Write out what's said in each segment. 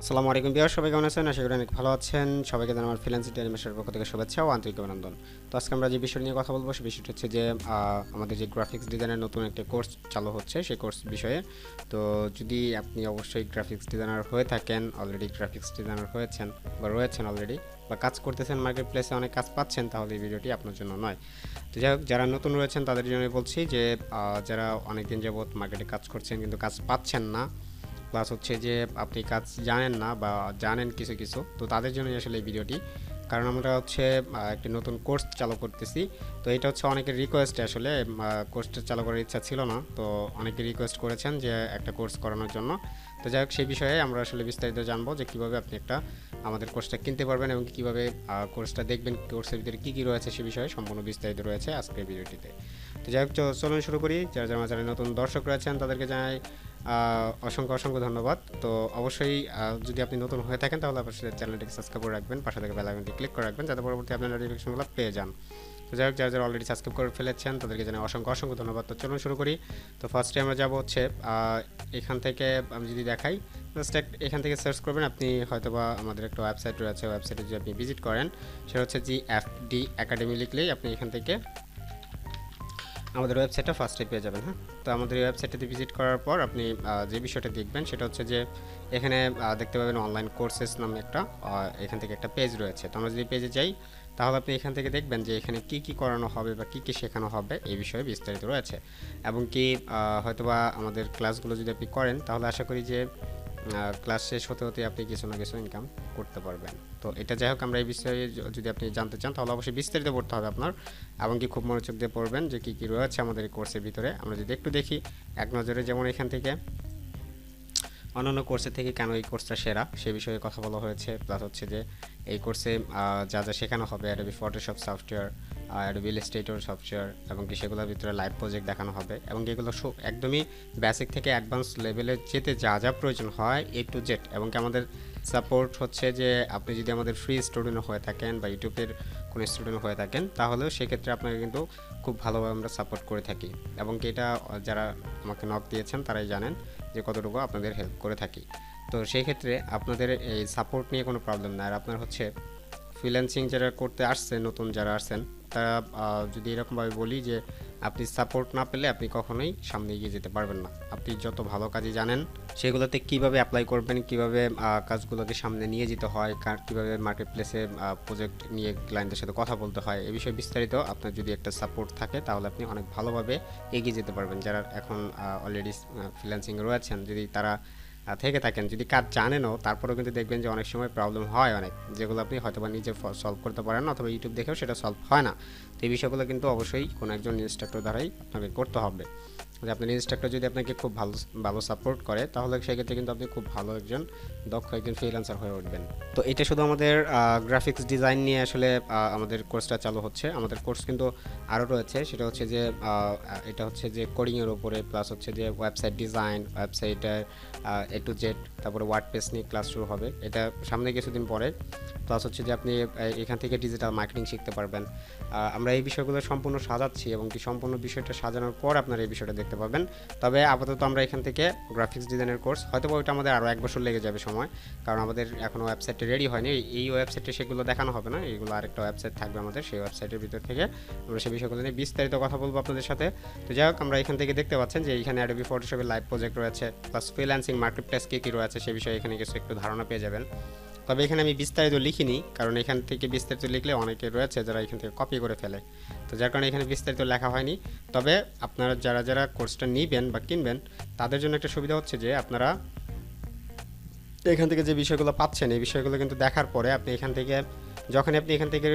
আসসালামু আলাইকুম বিয়ার, সবাই কেমন আছেন? আশা করি অনেক ভালো আছেন। সবাইকে জানাই আমার ফ্রিল্যান্সিং অ্যানিমেশনের পক্ষ থেকে শুভেচ্ছা ও আন্তরিক অভিনন্দন। তো আজকে আমরা যে বিষয় নিয়ে কথা বলবো সেই বিষয়টা হচ্ছে যে আমাদের যে গ্রাফিক্স ডিজাইনের নতুন একটা কোর্স চালু হচ্ছে সেই কোর্স বিষয়ে। তো যদি আপনি অবশ্যই গ্রাফিক্স ডিজাইনার হয়ে থাকেন, অলরেডি গ্রাফিক্স ডিজাইনার হয়েছেন বা রয়েছেন অলরেডি, বা কাজ করতেছেন মার্কেট প্লেসে অনেক কাজ পাচ্ছেন, তাহলে এই ভিডিওটি আপনার জন্য নয়। তো যাই হোক, যারা নতুন রয়েছেন তাদের জন্য বলছি যে যারা অনেকদিন যাবৎ মার্কেটে কাজ করছেন কিন্তু কাজ পাচ্ছেন না, প্লাস হচ্ছে যে আপনি কাজ জানেন না বা জানেন কিছু কিছু, তো তাদের জন্যই আসলে এই ভিডিওটি। কারণ আমরা হচ্ছে একটি নতুন কোর্স চালু করতেছি। তো এটা হচ্ছে অনেকের রিকোয়েস্টে, আসলে কোর্সটা চালু করার ইচ্ছা ছিল না, তো অনেকে রিকোয়েস্ট করেছেন যে একটা কোর্স করানোর জন্য। তো যাই হোক, সেই বিষয়ে আমরা আসলে বিস্তারিত জানবো যে কীভাবে আপনি একটা আমাদের কোর্সটা কিনতে পারবেন এবং কীভাবে কোর্সটা দেখবেন, কোর্সের ভিতরে কী কী রয়েছে সে বিষয়ে সম্পূর্ণ বিস্তারিত রয়েছে আজকের ভিডিওটিতে। তো যাই হোক, চলুন শুরু করি। যারা যারা যারা নতুন দর্শক রয়েছেন তাদেরকে জানাই অসংখ্য অসংখ্য ধন্যবাদ। তো অবশ্যই যদি আপনি নতুন হয়ে থাকেন তাহলে অবশ্যই চ্যানেলটিকে সাবস্ক্রাইব করে রাখবেন, পাশে থেকে বেল আইকনটি ক্লিক করে রাখবেন যাতে পরবর্তী আপনার নোটিফিকেশনগুলো পেয়ে যান। তো যাই হোক, যারা যারা অলরেডি সাবস্ক্রাইব করে ফেলেছেন তাদেরকে জানাই অসংখ্য অসংখ্য ধন্যবাদ। তো চলুন শুরু করি। তো ফার্স্টে আমরা যাব হচ্ছে এখান থেকে আমি যদি দেখাই, জাস্ট এখান থেকে সার্চ করবেন। আপনি হয়তোবা আমাদের একটা ওয়েবসাইট রয়েছে, ওয়েবসাইটে যদি আপনি ভিজিট করেন সেটা হচ্ছে GFD একাডেমি লিখলেই আপনি এখান থেকে আমাদের ওয়েবসাইটটা ফার্স্টে পেয়ে যাবেন। হ্যাঁ, তো আমাদের এই ওয়েবসাইটটাতে ভিজিট করার পর আপনি যে বিষয়টা দেখবেন সেটা হচ্ছে যে এখানে দেখতে পাবেন অনলাইন কোর্সেস নামে একটা এখান থেকে একটা পেজ রয়েছে। তো আমরা যদি পেজে যাই তাহলে আপনি এখান থেকে দেখবেন যে এখানে কি কি করানো হবে বা কি কি শেখানো হবে এই বিষয়ে বিস্তারিত রয়েছে। এবং কি হয়তোবা আমাদের ক্লাসগুলো যদি আপনি করেন তাহলে আশা করি যে ক্লাস শেষ হতে হতে আপনি কিছু না কিছু ইনকাম করতে পারবেন। তো এটা যাই হোক, আমরা এই বিষয়ে যদি আপনি জানতে চান তাহলে অবশ্যই বিস্তারিত পড়তে হবে আপনার, এবং কি খুব মনোযোগ দিয়ে পড়বেন যে কী কী রয়েছে আমাদের এই কোর্সের ভিতরে। আমরা যদি একটু দেখি এক নজরে, যেমন এখান থেকে অন্যান্য কোর্সের থেকে কেন এই কোর্সটা সেরা সে বিষয়ে কথা বলা হয়েছে, প্লাস হচ্ছে যে এই কোর্সে যা যা শেখানো হবে, Adobe Photoshop software, Adobe Illustrator software, এবং কি সেগুলোর ভিতরে লাইভ প্রজেক্ট দেখানো হবে, এবং এগুলো একদমই বেসিক থেকে অ্যাডভান্স লেভেলে যেতে যা যা প্রয়োজন হয় A to Z। এবং কি আমাদের সাপোর্ট হচ্ছে যে আপনি যদি আমাদের ফ্রি স্টুডেন্ট হয়ে থাকেন বা ইউটিউবের কোনো স্টুডেন্ট হয়ে থাকেন তাহলেও সেক্ষেত্রে আপনাকে কিন্তু খুব ভালোভাবে আমরা সাপোর্ট করে থাকি। এবং কি এটা যারা আমাকে নক দিয়েছেন তারাই জানেন যে কতটুকু আপনাদের হেল্প করে থাকি। তো সেই ক্ষেত্রে আপনাদের এই সাপোর্ট নিয়ে কোনো প্রবলেম না। আর আপনার হচ্ছে ফ্রিল্যান্সিং যারা করতে আসছে, নতুন যারা আসছেন, তারা যদি এরকমভাবে বলি যে আপনি সাপোর্ট না পেলে আপনি কখনোই সামনে এগিয়ে যেতে পারবেন না। আপনি যত ভালো কাজই জানেন সেগুলোতে কিভাবে অ্যাপ্লাই করবেন, কিভাবে কাজগুলোকে সামনে নিয়ে যেতে হয়, কীভাবে মার্কেট প্লেসে প্রজেক্ট নিয়ে ক্লায়েন্টের সাথে কথা বলতে হয়, এই বিষয়ে বিস্তারিত আপনার যদি একটা সাপোর্ট থাকে তাহলে আপনি অনেক ভালোভাবে এগিয়ে যেতে পারবেন। যারা এখন অলরেডি ফ্রিল্যান্সিং রয়েছেন, যদি তারা থেকে থাকেন, যদি কাজ জানেনও তারপরেও কিন্তু দেখবেন যে অনেক সময় প্রবলেম হয় অনেক, যেগুলো আপনি হয়তোবা নিজে সলভ করতে পারেন না, অথবা ইউটিউব দেখেও সেটা সলভ হয় না। তো এই বিষয়গুলো কিন্তু অবশ্যই কোনো একজন ইনস্ট্রাক্টর দ্বারাই আপনাকে করতে হবে। যে আপনার ইনস্ট্রাক্টর যদি আপনাকে খুব ভালো ভালো সাপোর্ট করে তাহলে সেক্ষেত্রে কিন্তু আপনি খুব ভালো একজন দক্ষ একজন ফ্রিল্যান্সার হয়ে উঠবেন। তো এটা শুধু আমাদের গ্রাফিক্স ডিজাইন নিয়ে আসলে আমাদের কোর্সটা চালু হচ্ছে। আমাদের কোর্স কিন্তু আরও রয়েছে, সেটা হচ্ছে যে এটা হচ্ছে যে কোডিংয়ের ওপরে, প্লাস হচ্ছে যে ওয়েবসাইট ডিজাইন, ওয়েবসাইটের A to Z, তারপরে ওয়ার্ডপ্রেস নিয়ে ক্লাস শুরু হবে এটা সামনে কিছুদিন পরে। প্লাস হচ্ছে যে আপনি এখান থেকে ডিজিটাল মার্কেটিং শিখতে পারবেন। আমরা এই বিষয়গুলো সম্পূর্ণ সাজাচ্ছি, এবং কি সম্পূর্ণ বিষয়টা সাজানোর পর আপনারা এই বিষয়টা দেখতে পাবেন। তবে আপাতত আমরা এখান থেকে গ্রাফিক্স ডিজাইনের কোর্স, হয়তো ওইটা আমাদের আরও 1 বছর লেগে যাবে সময়, কারণ আমাদের এখনও ওয়েবসাইটটা রেডি হয়নি। এই ওয়েবসাইটে সেগুলো দেখানো হবে না, এইগুলো আরেকটা ওয়েবসাইট থাকবে আমাদের, সেই ওয়েবসাইটের ভিতর থেকে আমরা সেই বিষয়গুলো নিয়ে বিস্তারিত কথা বলবো আপনাদের সাথে। তো যাই হোক, আমরা এখান থেকে দেখতে পাচ্ছেন যে এখানে অ্যাডোবি ফটোশপের লাইভ প্রজেক্ট রয়েছে, প্লাস ফ্রিল্যান্সিং মার্কেট প্লেস কী কী রয়েছে সে বিষয়ে এখানে কিছু একটু ধারণা পেয়ে যাবেন। তবে এখানে আমি বিস্তারিত লিখিনি, কারণ এখান থেকে বিস্তারিত লিখলে অনেকে রয়েছে যারা এখান থেকে কপি করে ফেলে, তো যার কারণে এখানে বিস্তারিত লেখা হয়নি। তবে আপনারা যারা যারা কোর্সটা নেবেন বা কিনবেন তাদের জন্য একটা সুবিধা হচ্ছে যে আপনারা এখান থেকে যে বিষয়গুলো পাচ্ছেন এই বিষয়গুলো কিন্তু দেখার পরে আপনি এখান থেকে যখন আপনি এখান থেকে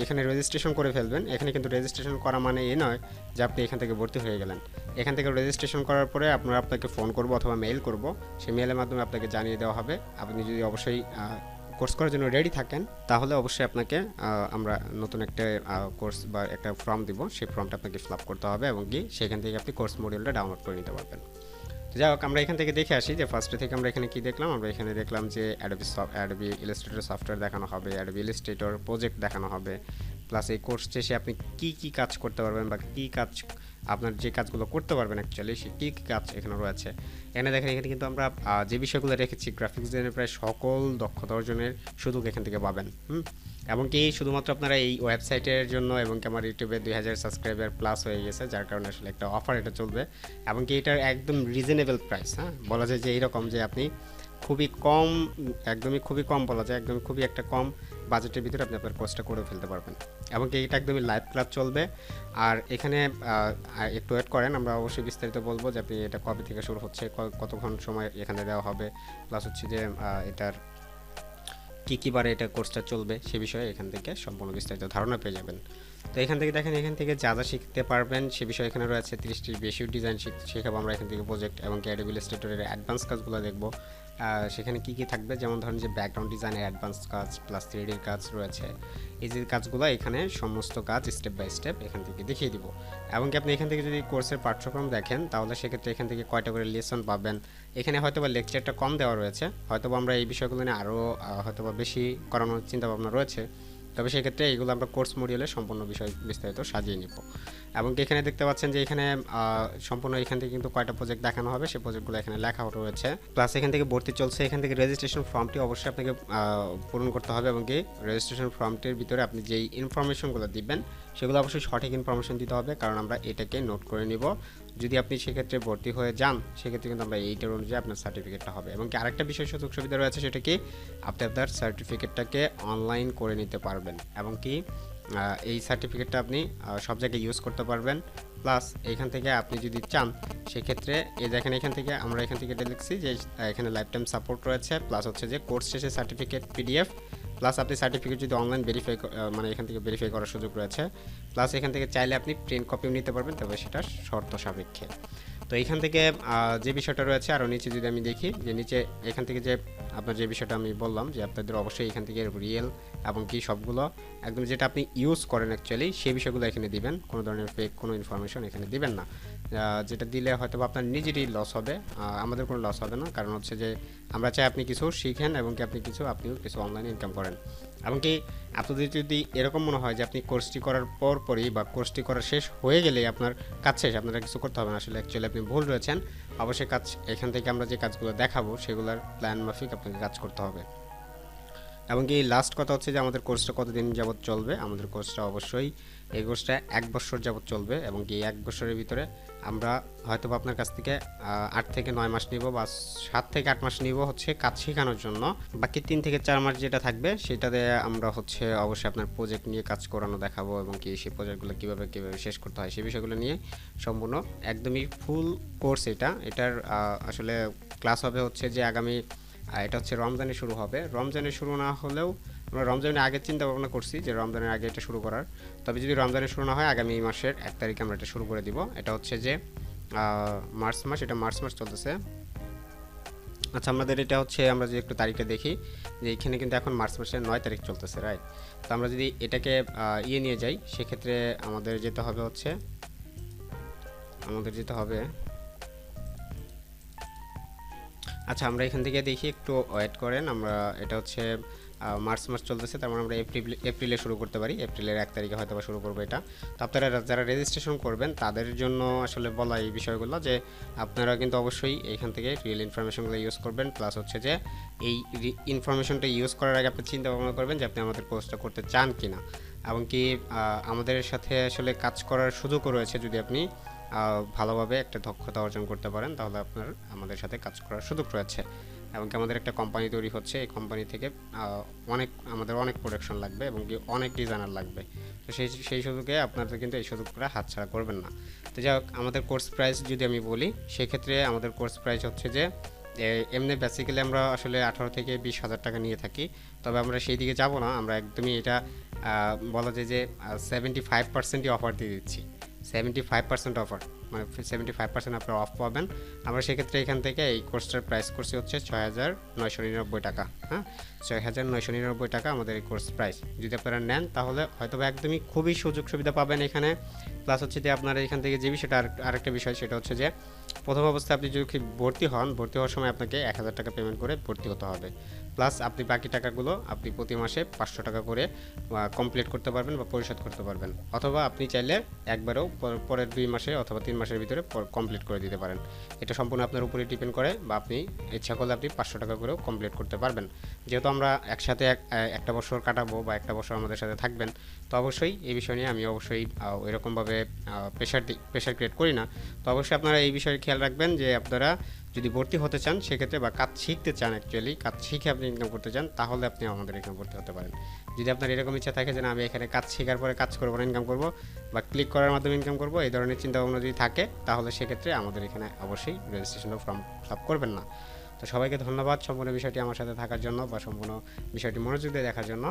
এখানে রেজিস্ট্রেশন করে ফেলবেন, এখানে কিন্তু রেজিস্ট্রেশন করা মানে এই নয় যে আপনি এখান থেকে ভর্তি হয়ে গেলেন। এখান থেকে রেজিস্ট্রেশন করার পরে আপনাকে ফোন করব অথবা মেইল করব, সেই মেইলের মাধ্যমে আপনাকে জানিয়ে দেওয়া হবে। আপনি যদি অবশ্যই কোর্স করার জন্য রেডি থাকেন তাহলে অবশ্যই আপনাকে আমরা নতুন একটা কোর্স বা একটা ফর্ম দিব, সেই ফর্মটা আপনাকে ফিল আপ করতে হবে, এবং কি সেখান থেকে আপনি কোর্স মডিউলটা ডাউনলোড করে নিতে পারবেন। যাই হোক, আমরা এখান থেকে দেখে আসি যে ফার্স্টে থেকে আমরা এখানে কি দেখলাম। আমরা এখানে দেখলাম যে অ্যাডোবি ইলাস্ট্রেটর সফটওয়্যার দেখানো হবে, অ্যাডোবি ইলাস্ট্রেটর প্রজেক্ট দেখানো হবে, প্লাস এই কোর্স শেষে আপনি কি কি কাজ করতে পারবেন বা কি কাজ আপনার যে কাজগুলো করতে পারবেন অ্যাকচুয়ালি সে কী কী কাজ এখানে রয়েছে। এখানে দেখেন এখানে কিন্তু আমরা যে বিষয়গুলো রেখেছি গ্রাফিক্স ডিজাইনের প্রায় সকল দক্ষতা অর্জনের সুযোগ এখান থেকে পাবেন। এমনকি শুধুমাত্র আপনারা এই ওয়েবসাইটের জন্য এবং কি আমার ইউটিউবে 2000 সাবস্ক্রাইবার প্লাস হয়ে গেছে, যার কারণে আসলে একটা অফার এটা চলবে এবং কি এটার একদম রিজনেবল প্রাইস। বলা যায় যে এইরকম যে আপনি খুবই কম, একদমই খুবই কম বলা যায়, একদমই খুবই একটা কম বাজেটের ভিতরে আপনি আপনার কোর্সটা করে ফেলতে পারবেন এবং কি এটা একদমই লাইভ ক্লাস চলবে। আর এখানে একটু ওয়েট করেন, আমরা অবশ্যই বিস্তারিত বলবো যে আপনি এটা কবে থেকে শুরু হচ্ছে, কতক্ষণ সময় এখানে দেওয়া হবে, প্লাস হচ্ছে যে এটার কী কী বারে এটা কোর্সটা চলবে সে বিষয়ে এখান থেকে সম্পূর্ণ বিস্তারিত ধারণা পেয়ে যাবেন। তো এখান থেকে দেখেন এখান থেকে যা যা শিখতে পারবেন সে বিষয়ে এখানে রয়েছে 30টির বেশি ডিজাইন শেখাবো আমরা এখান থেকে, প্রজেক্ট এবং অ্যাডোবি ইলাস্ট্রেটরের অ্যাডভান্স কাজগুলো দেখবো। সেখানে কী কী থাকবে, যেমন ধরেন যে ব্যাকগ্রাউন্ড ডিজাইনের অ্যাডভান্স কাজ প্লাস 3Dর কাজ রয়েছে। এই যে কাজগুলো এখানে সমস্ত কাজ স্টেপ বাই স্টেপ এখান থেকে দেখিয়ে দিব। এবং কি আপনি এখান থেকে যদি কোর্সের পাঠ্যক্রম দেখেন তাহলে সেক্ষেত্রে এখান থেকে কয়টা করে লেসন পাবেন। এখানে হয়তোবা লেকচারটা কম দেওয়া রয়েছে, হয়তোবা আমরা এই বিষয়গুলো নিয়ে আরও হয়তোবা বেশি করানোর চিন্তাভাবনা রয়েছে, তবে সেক্ষেত্রে এইগুলো আমরা কোর্স মডিউলে সম্পূর্ণ বিষয় বিস্তারিত সাজিয়ে নিব। এবং এখানে দেখতে পাচ্ছেন যে এখানে সম্পূর্ণ এখান থেকে কিন্তু কয়টা প্রজেক্ট দেখানো হবে সেই প্রজেক্টগুলো এখানে লেখা রয়েছে, প্লাস এখান থেকে ভর্তি চলছে। এখান থেকে রেজিস্ট্রেশন ফর্মটি অবশ্যই আপনাকে পূরণ করতে হবে এবং কি রেজিস্ট্রেশন ফর্মটির ভিতরে আপনি যেই ইনফরমেশনগুলো দিবেন সেগুলো অবশ্যই সঠিক ইনফরমেশন দিতে হবে, কারণ আমরা এটাকে নোট করে নিব। যদি আপনি সেক্ষেত্রে ভর্তি হয়ে যান সেক্ষেত্রে কিন্তু আমরা এইটার অনুযায়ী আপনার সার্টিফিকেটটা হবে। এবং কি আরেকটা বিষয় সুযোগ সুবিধা রয়েছে, সেটা কি আপনি আপনার সার্টিফিকেটটাকে অনলাইন করে নিতে পারবেন এবং কি এই সার্টিফিকেটটা আপনি সব জায়গায় ইউজ করতে পারবেন। প্লাস এখান থেকে আপনি যদি চান সেক্ষেত্রে এই দেখেন এখান থেকে আমরা এখান থেকে এটা লিখছি যে এখানে লাইফ টাইম সাপোর্ট রয়েছে, প্লাস হচ্ছে যে কোর্স শেষে সার্টিফিকেট পিডিএফ, প্লাস আপনি সার্টিফিকেট যদি অনলাইন ভেরিফাই মানে এখান থেকে ভেরিফাই করার সুযোগ রয়েছে, প্লাস এখান থেকে চাইলে আপনি প্রিন্ট কপিও নিতে পারবেন, তবে সেটা শর্ত সাপেক্ষে। তো এইখান থেকে যে বিষয়টা রয়েছে আরও নিচে যদি আমি দেখি যে নিচে এখান থেকে যে আপনার যে বিষয়টা আমি বললাম যে আপনাদের অবশ্যই এখান থেকে রিয়েল এবং কি সবগুলো একদম যেটা আপনি ইউজ করেন অ্যাকচুয়ালি সেই বিষয়গুলো এখানে দিবেন, কোনো ধরনের ফেক কোনো ইনফরমেশন এখানে দিবেন না, যেটা দিলে হয়তো আপনার নিজেরই লস হবে, আমাদের কোনো লস হবে না। কারণ হচ্ছে যে আমরা চাই আপনি কিছু শিখেন এবং কি আপনিও কিছু অনলাইনে ইনকাম করেন। এমনকি আপনাদের যদি এরকম মনে হয় যে আপনি কোর্সটি করার পরই বা কোর্সটি করা শেষ হয়ে গেলেই আপনার কাজ শেষ, আপনারা কিছু করতে হবে না, আসলে অ্যাকচুয়ালি আপনি ভুল রয়েছেন। অবশ্যই কাজ এখান থেকে আমরা যে কাজগুলো দেখাবো সেগুলোর প্ল্যান মাফিক আপনাকে কাজ করতে হবে। এবং কি লাস্ট কথা হচ্ছে যে আমাদের কোর্সটা কতদিন যাবত চলবে। আমাদের কোর্সটা অবশ্যই এই কোর্সটা 1 বছর যাবত চলবে এবং কি 1 বছরের ভিতরে আমরা হয়তো আপনার কাছ থেকে 8 থেকে 9 মাস নিব বা 7 থেকে 8 মাস নিব হচ্ছে কাজ শেখানোর জন্য, বাকি 3 থেকে 4 মাস যেটা থাকবে সেটাতে আমরা হচ্ছে অবশ্যই আপনার প্রজেক্ট নিয়ে কাজ করানো দেখাবো এবং কি সেই প্রজেক্টগুলো কীভাবে শেষ করতে হয় সেই বিষয়গুলো নিয়ে সম্পূর্ণ একদমই ফুল কোর্স। এটার আসলে ক্লাস হবে হচ্ছে যে আগামী এটা হচ্ছে রমজানে শুরু হবে। রমজানে শুরু না হলেও আমরা রমজানের আগে চিন্তা ভাবনা করছি যে রমজানের আগে এটা শুরু করার, তবে যদি রমজানে শুরু না হয় আগামী মাসের 1 তারিখে আমরা এটা শুরু করে দিব। এটা হচ্ছে যে মার্চ মাস, এটা মার্চ মাস চলতেছে। আচ্ছা আমাদের এটা হচ্ছে আমরা যদি একটু তারিখে দেখি যে এখানে কিন্তু এখন মার্চ মাসের 9 তারিখ চলতেছে, রাইট। তো আমরা যদি এটাকে নিয়ে যাই সেক্ষেত্রে আমাদের যেতে হবে আচ্ছা আমরা এখান থেকে দেখি, একটু ওয়েট করেন। আমরা এটা হচ্ছে মার্চ মাস চলতেছে, তার মানে আমরা এপ্রিলে শুরু করতে পারি, এপ্রিলের 1 তারিখে হয়তো বা শুরু করবো এটা। তো আপনারা যারা রেজিস্ট্রেশন করবেন তাদের জন্য আসলে বলা এই বিষয়গুলো যে আপনারা কিন্তু অবশ্যই এখান থেকে রিয়েল ইনফরমেশনগুলো ইউজ করবেন, প্লাস হচ্ছে যে এই ইনফরমেশনটা ইউজ করার আগে আপনি চিন্তা ভাবনা করবেন যে আপনি আমাদের কোর্সটা করতে চান কি না, এমনকি আমাদের সাথে আসলে কাজ করার সুযোগও রয়েছে। যদি আপনি ভালোভাবে একটা দক্ষতা অর্জন করতে পারেন তাহলে আপনার আমাদের সাথে কাজ করার সুযোগ রয়েছে। এমনকি আমাদের একটা কোম্পানি তৈরি হচ্ছে, এই কোম্পানি থেকে আমাদের অনেক প্রোডাকশন লাগবে এবং অনেক ডিজাইনার লাগবে। তো সেই সুযোগে আপনাদের কিন্তু এই সুযোগটা হাতছাড়া করবেন না। তো যাই হোক আমাদের কোর্স প্রাইস যদি আমি বলি সেক্ষেত্রে আমাদের কোর্স প্রাইস হচ্ছে যে এমনি বেসিক্যালি আমরা আসলে 18 থেকে 20 হাজার টাকা নিয়ে থাকি, তবে আমরা সেই দিকে যাব না। আমরা একদমই এটা বলা যায় যে 75%ই অফার দিয়ে দিচ্ছি, 75% অফার, মানে 75% আপনারা অফ পাবেন। আমরা সেক্ষেত্রে এখান থেকে এই কোর্সটার প্রাইস করছি হচ্ছে 6,999 টাকা। 6,999 টাকা আমাদের এই কোর্স প্রাইস। যদি আপনারা নেন তাহলে হয়তো একদমই খুবই সুযোগ সুবিধা পাবেন এখানে। প্লাস হচ্ছে যে আপনারা এখান থেকে যে বিষয়টা আরেকটা বিষয় সেটা হচ্ছে যে প্রথম অবস্থায় আপনি যদি ভর্তি হওয়ার সময় আপনাকে 1,000 টাকা পেমেন্ট করে ভর্তি হতে হবে। প্লাস আপনি বাকি টাকাগুলো আপনি প্রতি মাসে 500 টাকা করে কমপ্লিট করতে পারবেন বা পরিশোধ করতে পারবেন, অথবা আপনি চাইলে একবারেও পরের 2 মাসে অথবা 3 মাসের ভিতরে কমপ্লিট করে দিতে পারেন। এটা সম্পূর্ণ আপনার উপরে ডিপেন্ড করে, বা আপনি ইচ্ছা করলে আপনি 500 টাকা করেও কমপ্লিট করতে পারবেন। যেহেতু আমরা একসাথে একটা বছর কাটাবো বা একটা বছর আমাদের সাথে থাকবেন, তো অবশ্যই এই বিষয় নিয়ে আমি অবশ্যই ওইরকমভাবে প্রেশার ক্রিয়েট করি না। তো অবশ্যই আপনারা এই বিষয়ে খেয়াল রাখবেন যে আপনারা যদি ভর্তি হতে চান সেক্ষেত্রে, বা কাজ শিখতে চান, অ্যাকচুয়ালি কাজ শিখে আপনি ইনকাম করতে চান, তাহলে আপনি আমাদের এখানে ভর্তি হতে পারেন। যদি আপনার এরকম ইচ্ছা থাকে যে না আমি এখানে কাজ শেখার পরে কাজ করবো না, ইনকাম করবো বা ক্লিক করার মাধ্যমে ইনকাম করবো, এই ধরনের চিন্তাভাবনা যদি থাকে, তাহলে সেক্ষেত্রে আমাদের এখানে অবশ্যই রেজিস্ট্রেশন ফর্ম ফিল আপ করবেন না। তো সবাইকে ধন্যবাদ সম্পূর্ণ বিষয়টি আমার সাথে থাকার জন্য বা সম্পূর্ণ বিষয়টি মনোযোগ দিয়ে দেখার জন্য।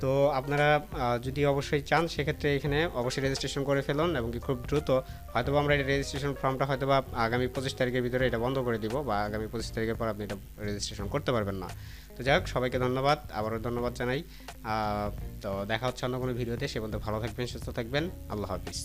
তো আপনারা যদি অবশ্যই চান সেক্ষেত্রে এখানে অবশ্যই রেজিস্ট্রেশন করে ফেলুন, এবং কি খুব দ্রুত হয়তোবা আমরা এই রেজিস্ট্রেশন ফর্মটা হয়তোবা আগামী 25 তারিখের ভিতরে এটা বন্ধ করে দিব, বা আগামী 25 তারিখের পর আপনি এটা রেজিস্ট্রেশন করতে পারবেন না। তো যাই হোক, সবাইকে ধন্যবাদ, আবারও ধন্যবাদ জানাই। তো দেখা হচ্ছে অন্য কোনো ভিডিওতে, সে পর্যন্ত ভালো থাকবেন, সুস্থ থাকবেন, আল্লাহ হাফিজ।